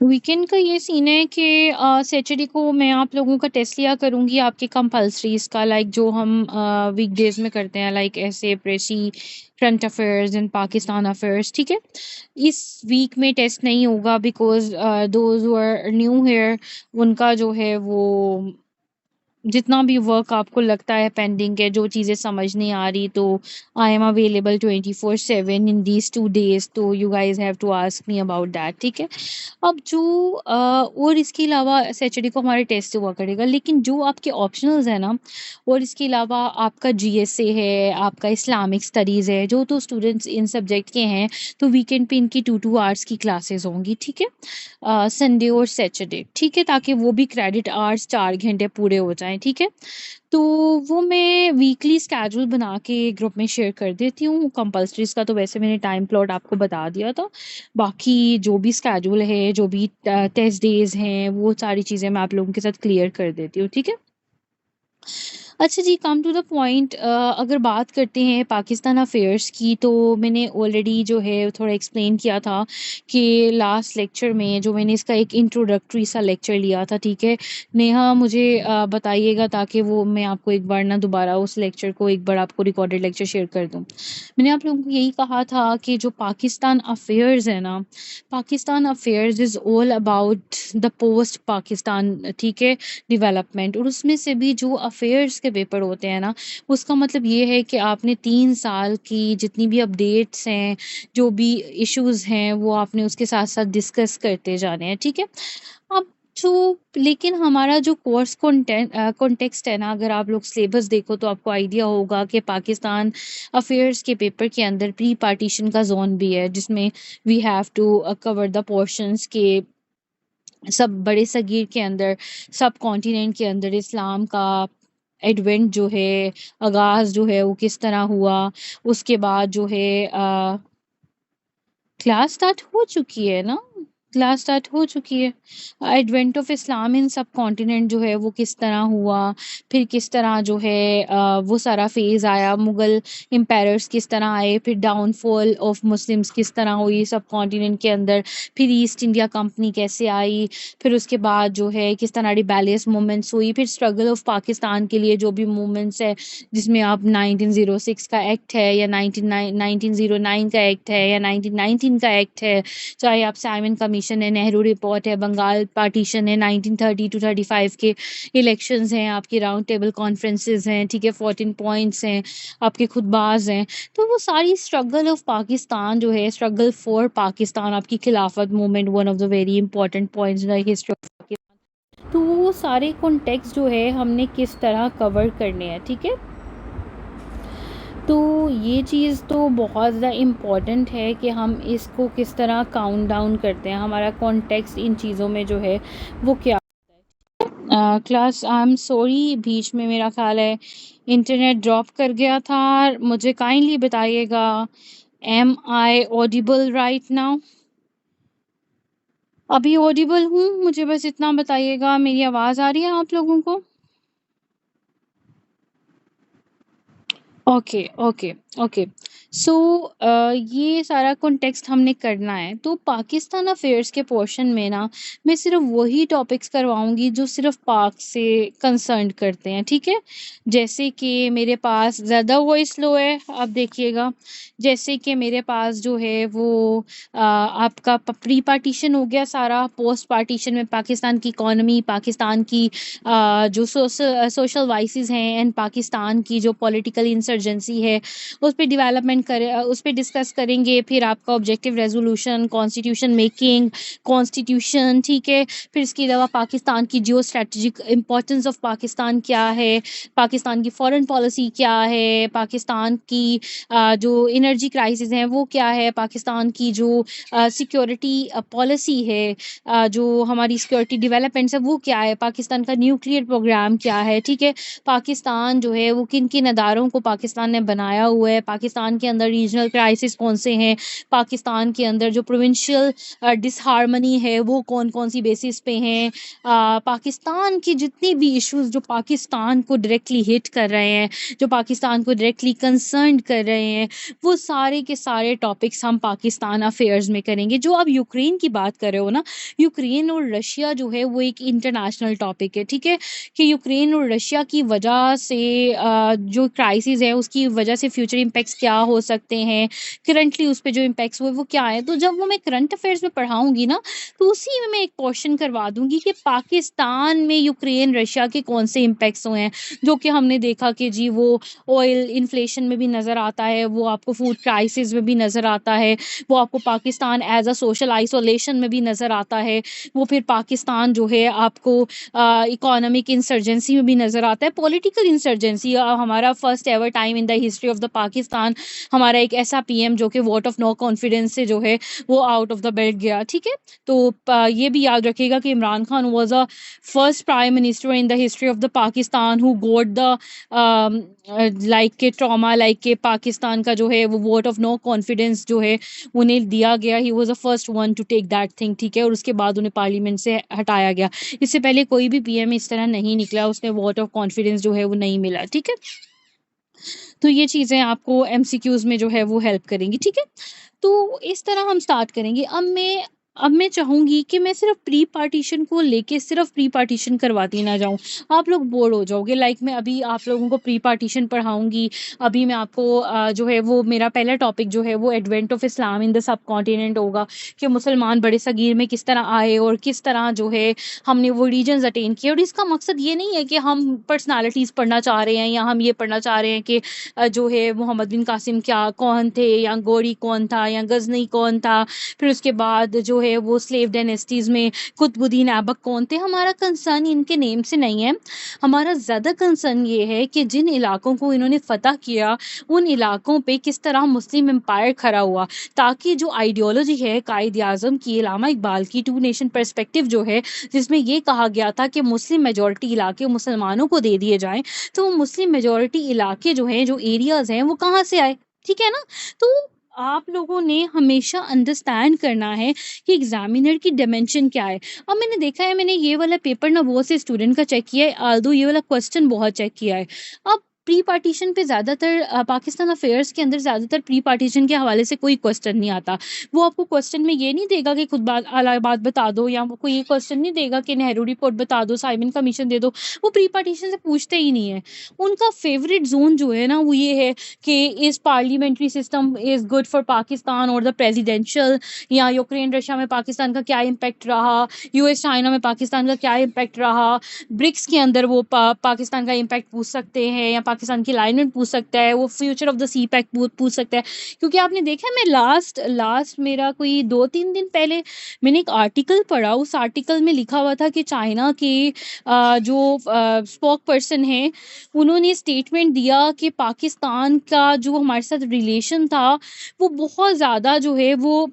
Weekend का ये scene है कि सैटरडे को मैं आप लोगों का टेस्ट लिया करूँगी आपके कंपल्सरीज का, लाइक जो हम वीकडेज में करते हैं, लाइक ऐसे precis, current affairs and Pakistan affairs, ठीक है। इस वीक में टेस्ट नहीं होगा because those who are new here, उनका जो है वो जितना भी वर्क आपको लगता है पेंडिंग है, जो चीज़ें समझ नहीं आ रही, तो I am available 24/7 in these 2 days, तो you guys have to ask me about that, ठीक है। अब जो और इसके अलावा सैटरडे को हमारे टेस्ट हुआ करेगा, लेकिन जो आपके ऑप्शनल्स है ना, और इसके अलावा आपका जीएसए है, आपका इस्लामिक स्टडीज़ है, जो तो स्टूडेंट्स इन सब्जेक्ट के हैं, तो वीकेंड पे इनकी 2 2 आवर्स की क्लासेस होंगी, ठीक है। संडे और सैटरडे, ठीक है, ताकि वो भी क्रेडिट आवर्स 4 घंटे पूरे हो जाएं, ठीक है। तो वो मैं वीकली स्केड्यूल बना के ग्रुप में शेयर कर देती हूँ। कंपल्सरीज का तो वैसे मैंने टाइम प्लॉट आपको बता दिया था। बाकी जो भी स्केड्यूल है, जो भी टेस्ट डेज हैं, वो सारी चीज़ें मैं आप लोगों के साथ क्लियर कर देती हूँ, ठीक है। अच्छा जी, कम टू द पॉइंट, अगर बात करते हैं पाकिस्तान अफेयर्स की, तो मैंने ऑलरेडी जो है थोड़ा एक्सप्लेन किया था कि लास्ट लेक्चर में जो मैंने इसका एक इंट्रोडक्टरी सा लेक्चर लिया था, ठीक है। नेहा मुझे बताइएगा ताकि वो मैं आपको एक बार ना दोबारा उस लेक्चर को एक बार आपको रिकॉर्डेड लेक्चर शेयर कर दूँ। मैंने आप लोगों को यही कहा था कि जो पाकिस्तान अफेयर्स है ना, Pakistan affairs is all about the post Pakistan, ठीक है, डेवलपमेंट। और उसमें से भी जो अफेयर्स के पेपर होते हैं ना, उसका मतलब ये है कि आपने 3 साल की जितनी भी अपडेट्स हैं, जो भी इश्यूज हैं, वो आपने उसके साथ साथ डिस्कस करते जाने हैं, ठीक है। अब जो लेकिन हमारा जो कोर्स कॉन्टेक्स्ट है ना, अगर आप लोग सिलेबस देखो तो आपको आइडिया होगा कि पाकिस्तान अफेयर्स के पेपर के अंदर प्री पार्टीशन का जोन भी है, जिसमें we have to cover the portions के सब बड़े सगीर के अंदर, सब कॉन्टिनेंट के अंदर इस्लाम का एडवेंट जो है, आगाज़ जो है वो किस तरह हुआ। उसके बाद जो है क्लास स्टार्ट हो चुकी है ना, क्लास स्टार्ट हो चुकी है। एडवेंट ऑफ इस्लाम इन सब कॉन्टिनेंट जो है वो किस तरह हुआ, फिर किस तरह जो है वो सारा फेज़ आया, मुग़ल एम्पायर्स किस तरह आए, फिर डाउनफॉल ऑफ मुस्लिम्स किस तरह हुई सब कॉन्टिनेंट के अंदर, फिर ईस्ट इंडिया कंपनी कैसे आई, फिर उसके बाद जो है किस तरह रिबेलियस मूवमेंट्स हुई, फिर स्ट्रगल ऑफ पाकिस्तान के लिए जो भी मूवमेंट्स है, जिसमें अब 1906 का एक्ट है, या 1909 का एक्ट है, या 1919 का एक्ट है, चाहे आप साइमन कमीशन है, नेहरू रिपोर्ट है, बंगाल पार्टीशन है, 1930 टू 35 के इलेक्शंस हैं, आपकी राउंड टेबल कॉन्फ्रेंसेस हैं, ठीक है, 14 पॉइंट्स हैं, आपके खुतबाज हैं। तो वो सारी स्ट्रगल ऑफ पाकिस्तान जो है, स्ट्रगल फॉर पाकिस्तान, आपकी खिलाफत movement, one of the very important points in the history of Pakistan. तो वो सारे कॉन्टेक्स्ट जो है हमने किस तरह कवर करने हैं, ठीक है। तो ये चीज़ तो बहुत ज़्यादा इम्पॉर्टेंट है कि हम इसको किस तरह काउंट डाउन करते हैं, हमारा कॉन्टेक्स्ट इन चीज़ों में जो है वो क्या। क्लास, आई एम सॉरी, बीच में मेरा ख्याल है इंटरनेट ड्रॉप कर गया था। मुझे काइंडली बताइएगा, am I audible right now? अभी ऑडिबल हूँ? मुझे बस इतना बताइएगा, मेरी आवाज़ आ रही है आप लोगों को? Okay, okay, okay. सो ये सारा कॉन्टेक्स्ट हमने करना है, तो पाकिस्तान अफेयर्स के पोर्शन में ना मैं सिर्फ वही टॉपिक्स करवाऊंगी जो सिर्फ पाक से कंसर्न करते हैं, ठीक है। जैसे कि मेरे पास ज़्यादा वॉइस लो है, आप देखिएगा। जैसे कि मेरे पास जो है वो आपका प्री पार्टीशन हो गया सारा, पोस्ट पार्टीशन में पाकिस्तान की इकोनॉमी, पाकिस्तान की जो सोशल वाइसेस हैं, एंड पाकिस्तान की जो पॉलिटिकल इंसर्जेंसी है, उस पे डेवलपमेंट करें, उस पे डिस्कस करेंगे। फिर आपका objective resolution, constitution making, constitution, ठीक है। फिर इसके अलावा पाकिस्तान की जियो स्ट्रेटजिक इंपॉर्टेंस ऑफ पाकिस्तान क्या है, पाकिस्तान की फॉरेन पॉलिसी क्या है, पाकिस्तान की जो एनर्जी क्राइसिस है वो क्या है, पाकिस्तान की जो सिक्योरिटी पॉलिसी है, जो हमारी सिक्योरिटी डेवलपमेंट्स है वो क्या है, पाकिस्तान का न्यूक्लियर प्रोग्राम क्या है, ठीक है। पाकिस्तान जो है वो किन किन अदारों को पाकिस्तान पाकिस्तान ने बनाया हुआ है, पाकिस्तान के अंदर रीजनल क्राइसिस कौन से हैं, पाकिस्तान के अंदर जो प्रोविंशियल डिसहार्मनी है वो कौन-कौन सी बेसिस पे हैं, पाकिस्तान की जितनी भी इश्यूज़ जो पाकिस्तान को डायरेक्टली हिट कर रहे हैं, जो पाकिस्तान को डायरेक्टली कंसर्न्ड कर रहे हैं, वो सारे के सारे टॉपिक्स हम पाकिस्तान अफेयर्स में करेंगे। जो आप यूक्रेन की बात कर रहे हो ना, यूक्रेन और रशिया जो है वो एक इंटरनेशनल टॉपिक है, ठीक है? कि यूक्रेन और रशिया की वजह से जो क्राइसिस है उसकी वजह से फ्यूचर इम्पैक्ट्स क्या हो सकते हैं, करंटली उस पे जो इम्पैक्ट्स हुए वो क्या है। तो जब वो मैं करंट अफेयर्स में पढ़ाऊँगी ना, तो उसी में मैं एक क्वेश्चन करवा दूँगी कि पाकिस्तान में यूक्रेन, रशिया के कौन से इम्पैक्ट्स हुए हैं, जो कि हमने देखा कि जी वो ऑयल इन्फ्लेशन में भी नज़र आता है, वो आपको फूड क्राइसिस में भी नज़र आता है, वो आपको Pakistan as a social isolation में भी नज़र आता है, वो फिर पाकिस्तान जो है आपको इकोनॉमिक इंसर्जेंसी में भी नज़र आता है, पॉलिटिकल इंसर्जेंसी। हमारा first ever time in the history of the Pakistan हमारा एक ऐसा पीएम जो कि वोट ऑफ नो कॉन्फिडेंस से जो है वो आउट ऑफ द बेल्ट गया, ठीक है? तो ये भी याद रखिएगा कि Imran Khan was a first prime minister in the history of the Pakistan who goat the like के ट्रॉमा, लाइक के पाकिस्तान का जो है वो वोट ऑफ नो कॉन्फिडेंस जो है उन्हें दिया गया। He was the first one to take that thing, ठीक है? और उसके बाद उन्हें पार्लियामेंट से हटाया गया। इससे पहले कोई भी पीएम इस तरह नहीं निकला, उसने वोट ऑफ कॉन्फिडेंस जो है वो नहीं मिला, ठीक है? तो ये चीज़ें आपको एमसीक्यूज़ में जो है वो हेल्प करेंगी, ठीक है? तो इस तरह हम स्टार्ट करेंगे। अब मैं चाहूँगी कि मैं सिर्फ़ प्री पार्टीशन को लेके सिर्फ़ प्री पार्टीशन करवाती ना जाऊँ। आप लोग बोर हो जाओगे। लाइक मैं अभी आप लोगों को प्री पार्टीशन पढ़ाऊँगी। अभी मैं आपको जो है वो मेरा पहला टॉपिक जो है वो advent of Islam in the subcontinent होगा कि मुसलमान बड़े सगीर में किस तरह आए और किस तरह जो है हमने वो रीजन्स अटेन किए। और इसका मकसद ये नहीं है कि हम पर्सनैलिटीज़ पढ़ना चाह रहे हैं या हम ये पढ़ना चाह रहे हैं कि जो है मोहम्मद बिन कासिम क्या कौन थे या गौरी कौन था या गज़नी कौन था, फिर उसके बाद जो है वो स्लेव डायनेस्टीज़ में कुतुबुद्दीन ऐबक कौन थे। हमारा कंसर्न इनके नेम से नहीं है, हमारा ज़्यादा कंसर्न ये है कि जिन इलाकों को इन्होंने फ़तह किया, उन इलाकों पे किस तरह मुस्लिम एम्पायर खड़ा हुआ, ताकि जो आइडियोलॉजी है कायद-ए-आज़म की, इलामा इकबाल की टू नेशन पर्सपेक्टिव जो है, जिसमें ये कहा गया था कि मुस्लिम मेजॉरिटी इलाके मुसलमानों को दे दिए जाएँ, तो वो मुस्लिम मेजॉरिटी इलाके जो हैं, जो एरियाज़ हैं, वो कहाँ से आए? ठीक है ना? तो आप लोगों ने हमेशा अंडरस्टैंड करना है कि एग्ज़ामिनर की डायमेंशन क्या है। अब मैंने देखा है, मैंने ये वाला पेपर ना बहुत से स्टूडेंट का चेक किया है, आल्दो ये वाला क्वेश्चन बहुत चेक किया है। अब प्री पार्टीशन पे ज़्यादातर पाकिस्तान अफेयर्स के अंदर ज़्यादातर प्री पार्टीशन के हवाले से कोई क्वेश्चन नहीं आता। वो आपको क्वेश्चन में ये नहीं देगा कि खुद इलाहाबाद बता दो, या वो कोई ये क्वेश्चन नहीं देगा कि नेहरू रिपोर्ट बता दो, साइमन कमीशन दे दो। वो प्री पार्टीशन से पूछते ही नहीं है। उनका फेवरेट ज़ोन जो है ना वो ये है कि is parliamentary system is good for Pakistan और द प्रेसिडेंशियल, या यूक्रेन रशिया में पाकिस्तान का क्या इम्पैक्ट रहा, यूएस चाइना में पाकिस्तान का क्या इम्पैक्ट रहा, ब्रिक्स के अंदर वो पाकिस्तान का इम्पैक्ट पूछ सकते हैं, या पाकिस्तान की अलाइनमेंट पूछ सकता है, वो future of the CPEC पूछ सकता है। क्योंकि आपने देखा है, मैं लास्ट लास्ट मेरा कोई 2-3 दिन पहले मैंने एक आर्टिकल पढ़ा, उस आर्टिकल में लिखा हुआ था कि चाइना के जो स्पोक पर्सन हैं, उन्होंने स्टेटमेंट दिया कि पाकिस्तान का जो हमारे साथ रिलेशन था, वो बहुत ज़्यादा जो है वो